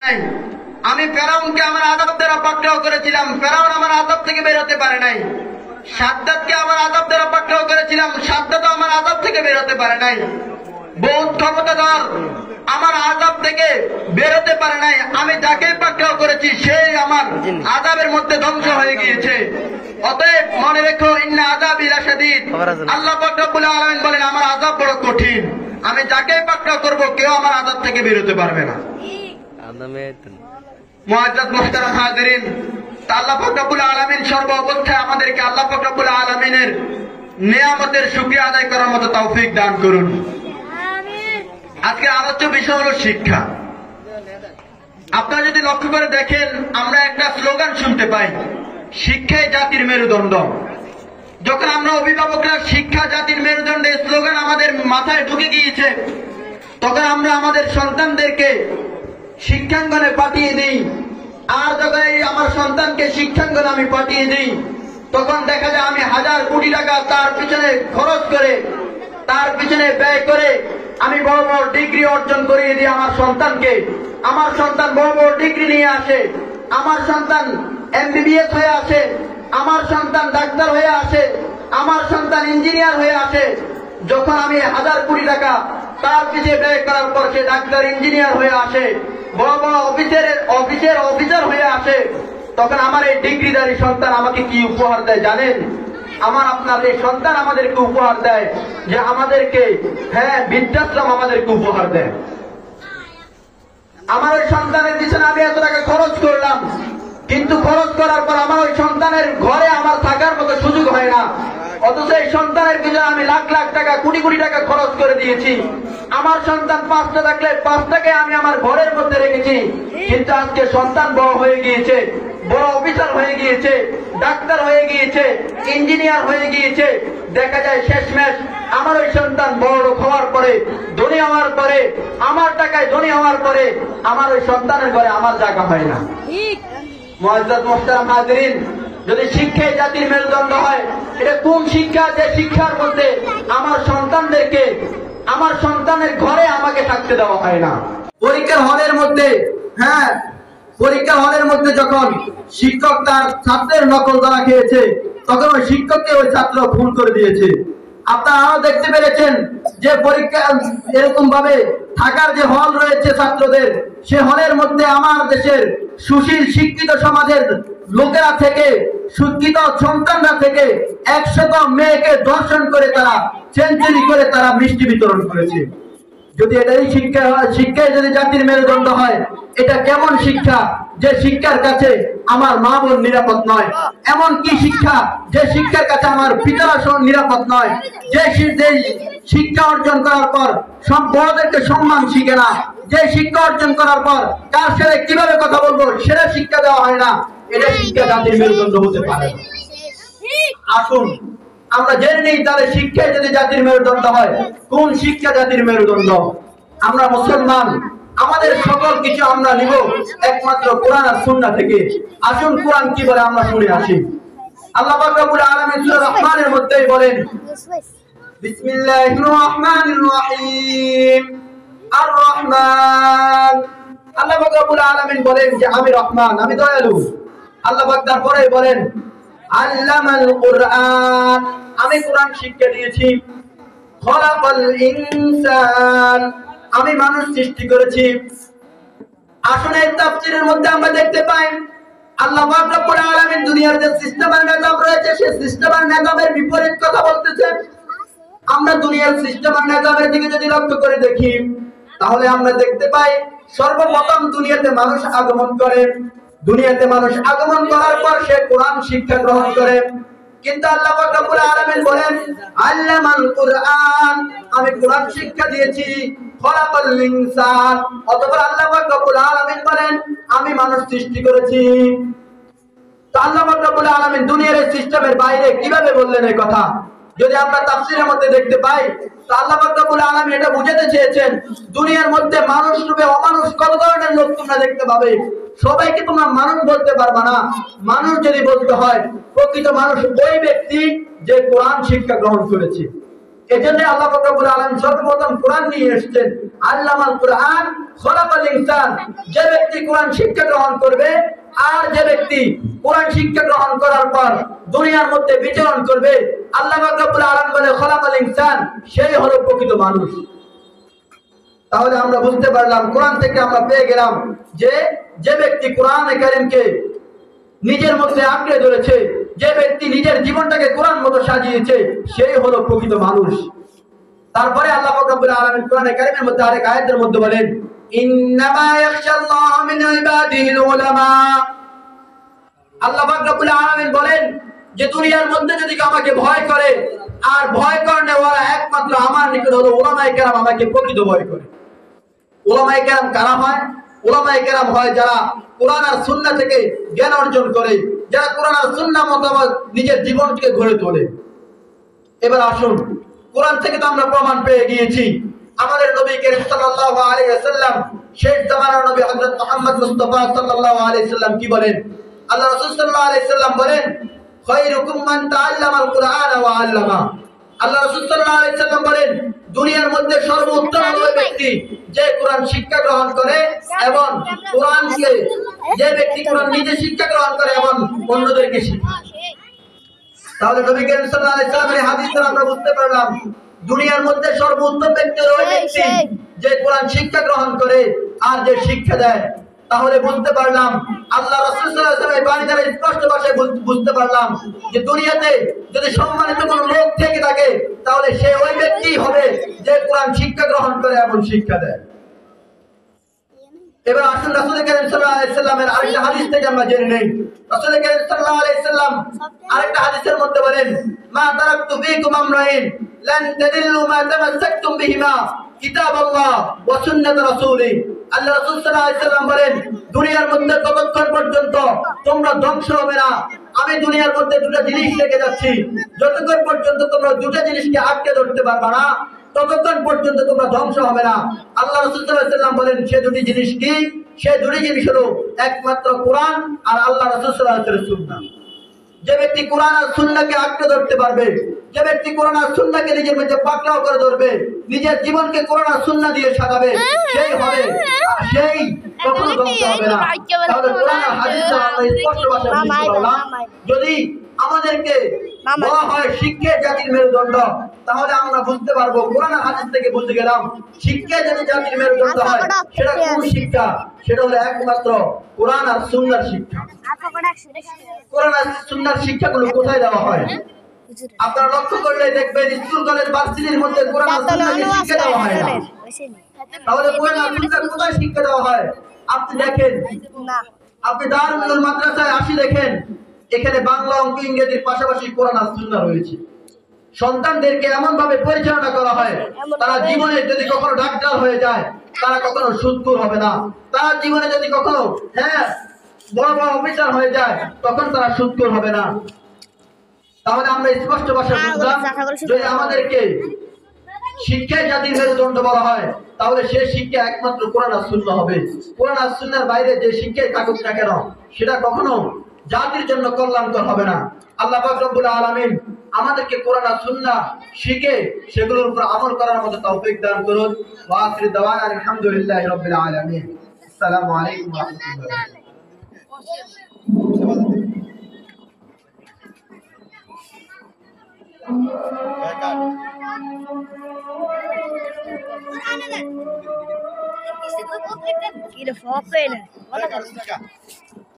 আমি ফেরাউনকে আমার আযাব দ্বারা পাকড়াও করেছিলাম, ফেরাউন আমার আযাব থেকে বের হতে পারে নাই। সাদ্দাতকে আমার আযাব দ্বারা পাকড়াও করেছিলাম, সাদ্দাতও আমার আযাব থেকে বের হতে পারে নাই। বহুত ক্ষমতাধর আমার আযাব থেকে বের হতে পারে নাই। আমি যাকে পাকড়াও করেছি সেই আমার আযাবের মধ্যে ধ্বংস হয়ে গিয়েছে। অতএব মনে রেখো, ইন্না আযাবি লাশাদীদ। আল্লাহ পাক রব্বুল আলামিন বলেন, আমার আযাব বড় কঠিন। আমি যাকে পাকড়াও করব কেউ আমার আযাব থেকে বের হতে পারবে না। মুআজ্জাজ মুহতারাম হাজিরিন, আল্লাহ পাক রব্বুল আলামিন সর্ব অবস্থায় আমাদেরকে আল্লাহ পাক রব্বুল আলামিনের নিয়ামতের শুকরিয়া আদায় করার মতো তৌফিক দান করুন। আজকের আলোচ্য বিষয় হলো শিক্ষা। আপনারা যদি লক্ষ্য করে দেখেন, আমরা একটা স্লোগান শুনতে পাই, শিক্ষাই জাতির মেরুদণ্ড। যখন আমরা অভিভাবকরা শিক্ষা জাতির মেরুদণ্ড এই স্লোগান আমাদের মাথায় ঢুকে গিয়েছে, তখন আমরা আমাদের সন্তানদেরকে শিক্ষাঙ্গনে পাঠিয়ে দিই। আর যখন আমার সন্তানকে শিক্ষাঙ্গনে আমি পাঠিয়ে দিই, তখন দেখা যায় আমি হাজার কোটি টাকা তার পিছনে খরচ করে, তার পিছনে ব্যয় করে আমি বড় বড় ডিগ্রি অর্জন করিয়ে দিই আমার সন্তানকে। আমার সন্তান বড় বড় ডিগ্রি নিয়ে আসে, আমার সন্তান MBBS হয়ে আসে, আমার সন্তান ডাক্তার হয়ে আসে, আমার সন্তান ইঞ্জিনিয়ার হয়ে আসে। যখন আমি হাজার কোটি টাকা তার পিছিয়ে ব্যয় করার পর সে ডাক্তার ইঞ্জিনিয়ার হয়ে আসে, বড় বড় অফিসার হয়ে আসে, তখন আমার এই ডিগ্রিধারী সন্তান আমাকে কি উপহার দেয় জানেন? আমার আপনার এই সন্তান আমাদেরকে উপহার দেয় যে আমাদেরকে, বৃদ্ধাশ্রম আমাদেরকে উপহার দেয়। আমার ওই সন্তানের পিছনে আমি এত টাকা খরচ করলাম, কিন্তু খরচ করার পর আমার ওই সন্তানের ঘরে আমার থাকার মতো সুযোগ হয় না। অথচ এই সন্তানের পিছনে আমি লাখ লাখ টাকা, কোটি কোটি টাকা খরচ করে দিয়েছি। আমার সন্তান 5টা থাকলে 5টাকে আমি আমার ঘরের মধ্যে রেখেছি, কিন্তু আজকে সন্তান বড় হয়ে গিয়েছে, বড় অফিসার হয়ে গিয়েছে, ডাক্তার হয়ে গিয়েছে, ইঞ্জিনিয়ার হয়ে গিয়েছে। দেখা যায় শেষমেশ আমার ওই সন্তান বড় লোক হওয়ার পরে, ধনী হওয়ার পরে, আমার টাকায় ধনী হওয়ার পরে আমার ওই সন্তানের ঘরে আমার জায়গা হয় না। মুআজ্জাজ মুহতারাম হাজিরিন, যদি শিক্ষাই জাতির মেরুদণ্ড হয়, এটা কোন শিক্ষা? যে শিক্ষার মধ্যে আমার সন্তানদেরকে, আমার সন্তানের ঘরে আমাকে থাকতে দেওয়া হয় না। পরীক্ষার হলের মধ্যে, পরীক্ষা হলের মধ্যে যখন শিক্ষক তার ছাত্রের নকল ধরা খেয়েছে, তখন ওই শিক্ষককে ওই ছাত্র খুন করে দিয়েছে। আপনারা আরো দেখতে পেরেছেন যে পরীক্ষা এরকম ভাবে থাকার যে হল রয়েছে ছাত্রদের, সে হলের মধ্যে আমার দেশের সুশীল শিক্ষিত সমাজের লোকেরা থেকে, শিক্ষিত সন্তানরা থেকে 100 মেয়েকে ধর্ষণ করে তারা সেঞ্চুরি করে তারা মিষ্টি বিতরণ করেছে। যদি এটাই শিক্ষা হয়, শিক্ষায় যদি জাতির মেরুদণ্ড হয়, এটা কেমন শিক্ষা যে শিক্ষার কাছে আমার মা বোন নিরাপদ নয়? এমন কি শিক্ষা যে শিক্ষার কাছে আমার পিতারা নিরাপদ নয়? যে শিক্ষা অর্জন করার পর সব বড়দেরকে সম্মান শিখে না, যে শিক্ষা অর্জন করার পর কার সাথে কিভাবে কথা বলবো সেটা শিক্ষা দেওয়া হয় না, এটা শিক্ষা জাতির মেরুদণ্ড হতে পারে না। আসুন আমরা জেনে নিই, তাহলে শিক্ষায় যদি জাতির মেরুদণ্ড হয়, কোন শিক্ষা জাতির মেরুদণ্ড? আমরা মুসলমান, আমাদের সকল কিছু আমরা নিব একমাত্র কোরআন আর সুন্নাহ থেকে। আসুন কোরআন কি বলে আমরা শুনে আসি। আল্লাহ পাক রব্বুল আলামিন সূরা রহমানের মধ্যেই বলেন, বিসমিল্লাহির রহমানির রহিম, আর রহমান। আল্লাহ পাক রব্বুল আলামিন বলেন যে আমি রহমান, আমি দয়ালু। আল্লাহ পাক তারপরে বলেন, আল্লামাল কুরআন, আমি কোরআন শিক্ষা দিয়েছি। খলাকাল ইনসান, আমি মানুষ সৃষ্টি করেছি। আসলে এই তাফসীরের মধ্যে আমরা দেখতে পাই আল্লাহ পাক রব্বুল আলামিন দুনিয়ার যে সিস্টেমের নিজাম রয়েছে, সেই সিস্টেমের নিজামের বিপরীত কথা বলতেছেন। আমরা দুনিয়ার সিস্টেমের নিজামের দিকে যদি লক্ষ্য করে দেখি, তাহলে আমরা দেখতে পাই সর্বপ্রথম দুনিয়াতে মানুষ আগমন করে। দুনিয়াতে মানুষ আগমন করার পর সে কোরআন শিক্ষা গ্রহণ করে। কিন্তু আল্লাহ পাক রব্বুল আলামিন বলেন, আল্লামাল কুরআন, আমি কোরআন শিক্ষা দিয়েছি। খলাকাল ইনসান, অতঃপর আল্লাহ পাক রব্বুল আলামিন বলেন আমি মানুষ সৃষ্টি করেছি। তো আল্লাহ পাক রব্বুল আলামিন দুনিয়ার এই সিস্টেমের বাইরে কিভাবে বললেন এই কথা? যদি আমরা তাফসীরের মধ্যে দেখতে পাই, তো আল্লাহ পাক রব্বুল আলামিন এটা বুঝাতে চেয়েছেন, দুনিয়ার মধ্যে মানুষ রূপে অমানুষ কত ধরনের লোক তোমরা দেখতে পাবে। সবাইকে তোমরা মানুষ বলতে পারবা না। মানুষ যদি বলতে হয়, প্রকৃত মানুষ ওই ব্যক্তি যে কোরআন শিক্ষা গ্রহণ করেছে। এজন্য আল্লাহ পাক রব্বুল আলামিন সর্বপ্রথম কোরআন নিয়ে এসেছেন। আল্লামাল কুরআন খলাকাল ইনসান, যে ব্যক্তি কোরআন শিক্ষা গ্রহণ করবে আর যে ব্যক্তি কোরআন শিক্ষা গ্রহণ করার পর দুনিয়ার মধ্যে বিচরণ করবে, আল্লাহ পাক রব্বুল আলামিন বলে খলাকাল ইনসান, সেই হলো প্রকৃত মানুষ। তাহলে আমরা বুঝতে পারলাম, কোরআন থেকে আমরা পেয়ে গেলাম যে যে ব্যক্তি কোরআনে কারীমকে নিজের মধ্যে আঁকড়ে ধরেছে, যে ব্যক্তি নিজের জীবনটাকে কোরআন মতো সাজিয়েছে, সেই হলো প্রকৃত মানুষ। তারপরে আল্লাহ পাক রব্বুল আলামিন কোরআনে কারীমের মধ্যে আরেক আয়াতের মধ্যে বলেন, ইন্নামা ইয়াখশাল্লাহ মিন ইবাদিহিল উলামা। আল্লাহ পাক রব্বুল আলামিন বলেন যে দুনিয়ার মধ্যে যদি আমাকে ভয় করে, আর ভয় করনে ওরা একমাত্র আমার নিকট হলো উলামায়ে কেরাম, আমাকে প্রকৃত ভয় করে। উলামায়ে কেরাম কারা হয়? উলামায়ে কেরাম হয় যারা কোরআন আর সুন্নাহ থেকে জ্ঞান অর্জন করে, যারা কোরআন আর সুন্নাহ মোতাবেক নিজের জীবনকে গড়ে তোলে। এবার আসুন, কোরআন থেকে তো আমরা প্রমাণ পেয়ে গিয়েছি। আমাদের নবী কারীম সাল্লাল্লাহু আলাইহি ওয়াসাল্লাম, শেষ জামানার নবী হযরত মুহাম্মদ মুস্তাফা সাল্লাল্লাহু আলাইহি ওয়াসাল্লাম কি বলেন? আল্লাহ রাসূল সাল্লাল্লাহু আলাইহি ওয়াসাল্লাম বলেন, খায়রুকুম মান তাআল্লামাল কুরআন ওয়া আল্লামা। আল্লাহ রাসূল সাল্লাল্লাহু আলাইহি ওয়াসাল্লাম বলেন, দুনিয়ার মধ্যে সর্বোত্তম ওই ব্যক্তি যে কোরআন শিক্ষা গ্রহণ করে এবং কোরআনকে, যে ব্যক্তি কোরআন নিজে শিক্ষা গ্রহণ করে এবং অন্যদেরকে শেখায়। তাহলে নবী কারীম সাল্লাল্লাহু আলাইহি ওয়াসাল্লামের হাদিস থেকে আমরা বুঝতে পারলাম, দুনিয়ার মধ্যে সর্বোত্তম ব্যক্তি ওই ব্যক্তি যে কোরআন শিক্ষা গ্রহণ করে আর যে শিক্ষা দেয়। তাহলে বুঝতে পারলাম, আল্লাহ রাসূল সাল্লাল্লাহু আলাইহি ওয়াসাল্লাম বাণী দ্বারা স্পষ্ট ভাষায় বুঝতে পারলাম যে দুনিয়াতে যদি সম্মানিত কোনো লোক থেকে থাকে, তাহলে সে ওই ব্যক্তিই হবে যে কোরআন শিক্ষা গ্রহণ করে এবং শিক্ষা দেয়। এবার আসুন রাসূল কারীম সাল্লাল্লাহু আলাইহি ওয়াসাল্লামের আরেকটা হাদিস থেকে আমরা জেনে নেই। রাসূল কারীম সাল্লাল্লাহু আলাইহি ওয়াসাল্লাম আরেকটা হাদিসের মধ্যে বলেন, মা তারাকতু ফীকুম আমরাইন লান তাদিল্লু মা তামাসসাকতুম বিহিমা কিতাবাল্লাহ ওয়া সুন্নাত রাসূলি। আল্লাহ রাসূল সাল্লাল্লাহু আলাইহি ওয়াসাল্লাম বলেন, দুনিয়ার মধ্যে ততক্ষণ পর্যন্ত তোমরা ধ্বংস হবে না, আমি দুনিয়ার মধ্যে দুটো জিনিস রেখে যাচ্ছি, যতক্ষণ পর্যন্ত তোমরা দুটো জিনিসকে আটকে ধরতে পারবে না, ততক্ষণ পর্যন্ত তোমরা ধ্বংস হবে না। আল্লাহ রাসূল সাল্লাল্লাহু আলাইহি ওয়াসাল্লাম বলেন, সে দুটি জিনিস কি? সে দুটি জিনিস হলো একমাত্র কোরআন আর আল্লাহ রাসূল সাল্লাল্লাহু আলাইহি ওয়াসাল্লামের সুন্নাহ। যে ব্যক্তি কোরআন আর সুন্নাহকে আঁকড়ে ধরতে পারবে, যে ব্যক্তি কোরআন আর সুন্নাহকে নিজের মধ্যে পাকড়াও করে ধরবে, নিজের জীবনকে কোরআন আর সুন্নাহ দিয়ে সাজাবে, সেই হবে, সেই কখনো ধ্বংস হবে না। তাহলে কোরআন আর হাদিস দ্বারা আমরা স্পষ্ট ভাষায় বুঝতে পারলাম, যদি আমাদেরকে বলা হয় শিক্ষা জাতির মেরুদণ্ড, তাহলে আমরা বুঝতে পারবো, কোরআন আর হাদিস থেকে বুঝতে গেলাম শিক্ষা যদি জাতির মেরুদণ্ড হয়, সেটা কোন শিক্ষা? সেটা হলো একমাত্র কোরআন আর সুন্নাহর শিক্ষা। কোরআন আর সুন্নাহর শিক্ষাগুলো কোথায় দেওয়া হয়? আপনারা লক্ষ্য করলে দেখবেন, স্কুল কলেজ ভার্সিটির মধ্যে কোরআন আর সুন্নাহকে শিক্ষা দেওয়া হয় না। তাহলে কোরআন আর সুন্নাহ কোথায় শিক্ষা দেওয়া হয়? আপনি দেখেন, আপনি দারুল উলুম মাদ্রাসায় আসি দেখেন, এখানে বাংলা, অঙ্ক, ইংরেজির পাশাপাশি কোরআন আর সুন্নাহ রয়েছে। সন্তানদেরকে এমন ভাবে পরিচালনা করা হয়, তারা জীবনে যদি কখনো ডাক্তার হয়ে যায়, তারা কখনো সুদখোর হবে না। তারা জীবনে যদি কখনো বড় বড় অফিসার হয়ে যায়, তখন তারা সুদখোর হবে না। তাহলে আমরা স্পষ্ট ভাষায় বুঝলাম, যদি আমাদেরকে শিক্ষায় জাতির মেরুদণ্ড বলা হয়, তাহলে সে শিক্ষা একমাত্র কোরআন আর সুন্নাহ হবে। কোরআন আর সুন্নাহর বাইরে যে শিক্ষাই থাকুক না কেন, সেটা কখনো জাতির জন্য কল্যাণকর হবে না। আল্লাহ পাক রব্বুল আলামিন আমাদেরকে কোরআন আর সুন্নাহ শিখে সেগুলোর উপর আমল করার মতো তৌফিক দান করুন। ওয়া আখিরু দাওয়ানা আলহামদুলিল্লাহি রাব্বিল আলামিন। আসসালামু আলাইকুম ওয়া রাহমাতুল্লাহ। Ile foco, né? Olha,